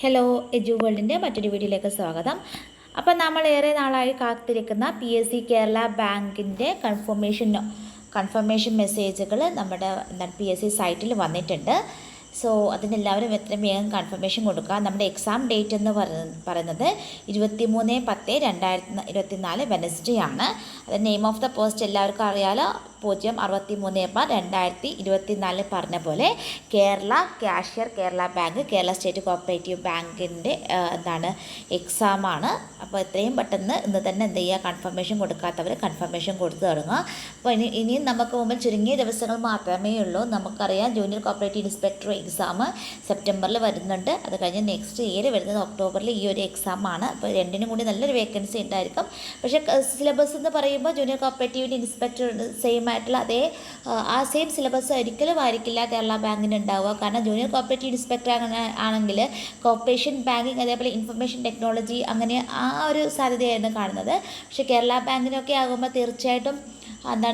Hello എജു വേൾഡിൻ്റെ മറ്റൊരു വീഡിയോയിലേക്ക് സ്വാഗതം. അപ്പം നമ്മൾ ഏറെ നാളായി കാത്തിരിക്കുന്ന PSC കേരള ബാങ്കിൻ്റെ കൺഫർമേഷൻ മെസ്സേജുകൾ നമ്മുടെ PSC സൈറ്റിൽ വന്നിട്ടുണ്ട്. സോ അതിനെല്ലാവരും എത്രയും വേഗം കൺഫർമേഷൻ കൊടുക്കുക. നമ്മുടെ എക്സാം ഡേറ്റ് എന്ന് പറയുന്നത് 23/10/2024 വെനസ്ഡേ ആണ്. അത് നെയിം ഓഫ് ദ പോസ്റ്റ് എല്ലാവർക്കും അറിയാലോ, 063/2024 പറഞ്ഞ പോലെ Kerala cashier Kerala bank, Kerala state cooperative ബാങ്കിൻ്റെ എക്സാമാണ്. അപ്പോൾ എത്രയും പെട്ടെന്ന് ഇന്ന് തന്നെ എന്ത് ചെയ്യുക, കൺഫർമേഷൻ കൊടുക്കാത്തവർ കൺഫർമേഷൻ കൊടുത്തു തുടങ്ങുക. അപ്പോൾ ഇനിയും നമുക്ക് മുമ്പിൽ ചുരുങ്ങിയ ദിവസങ്ങൾ മാത്രമേ ഉള്ളൂ. നമുക്കറിയാം ജൂനിയർ കോപ്പറേറ്റീവ് ഇൻസ്പെക്ടർ എക്സാം സെപ്റ്റംബറിൽ വരുന്നുണ്ട്. അത് കഴിഞ്ഞ് നെക്സ്റ്റ് ഇയർ വരുന്നത് ഒക്ടോബറിൽ ഈ ഒരു എക്സാമാണ്. അപ്പോൾ രണ്ടിനും കൂടി നല്ലൊരു വേക്കൻസി ഉണ്ടായിരിക്കും. പക്ഷേ സിലബസ് എന്ന് പറയുമ്പോൾ ജൂനിയർ കോപ്പറേറ്റീവിൻ്റെ ഇൻസ്പെക്ടർ സെയിം ആയിട്ടുള്ള ആ സെയിം സിലബസ് ഒരിക്കലും ആയിരിക്കില്ല കേരള ബാങ്കിന് ഉണ്ടാവുക. കാരണം ജൂനിയർ കോപ്പറേറ്റീവ് ഇൻസ്പെക്ടർ ആണെങ്കിൽ കോർപ്പറേഷൻ ബാങ്കിങ്, അതേപോലെ ഇൻഫർമേഷൻ ടെക്നോളജി, അങ്ങനെ ആ ഒരു സാധ്യതയായിരുന്നു കാണുന്നത്. പക്ഷേ കേരള ബാങ്കിനൊക്കെ ആകുമ്പോൾ തീർച്ചയായിട്ടും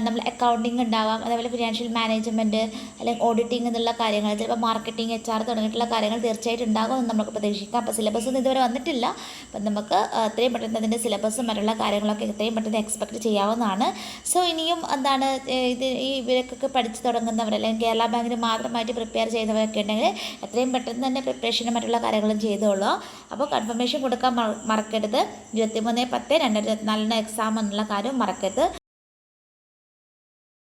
നമ്മൾ അക്കൗണ്ടിങ് ഉണ്ടാവാം, അതേപോലെ ഫിനാൻഷ്യൽ മാനേജ്മെൻറ്റ് അല്ലെങ്കിൽ ഓഡിറ്റിംഗ് എന്നുള്ള കാര്യങ്ങൾ, ചിലപ്പോൾ മാർക്കറ്റിംഗ്, HR തുടങ്ങിയിട്ടുള്ള കാര്യങ്ങൾ തീർച്ചയായിട്ടും ഉണ്ടാകുമെന്ന് നമുക്ക് പ്രതീക്ഷിക്കാം. അപ്പോൾ സിലബസ് ഒന്നും ഇതുവരെ വന്നിട്ടില്ല. അപ്പം നമുക്ക് എത്രയും പെട്ടെന്ന് അതിൻ്റെ സിലബസും മറ്റുള്ള കാര്യങ്ങളൊക്കെ എത്രയും പെട്ടെന്ന് എക്സ്പെക്റ്റ് ചെയ്യാവുന്നതാണ്. സോ ഇനിയും ഇവരൊക്കെ പഠിച്ചു തുടങ്ങുന്നവർ അല്ലെങ്കിൽ കേരള ബാങ്കിന് മാത്രമായിട്ട് പ്രിപ്പയർ ചെയ്യുന്നവരൊക്കെ ഉണ്ടെങ്കിൽ എത്രയും പെട്ടെന്ന് തന്നെ പ്രിപ്പറേഷനും മറ്റുള്ള കാര്യങ്ങളും ചെയ്തോളൂ. അപ്പോൾ കൺഫർമേഷൻ കൊടുക്കാൻ മറക്കരുത്. 23/10/2024 എക്സാം എന്നുള്ള കാര്യം മറക്കരുത്.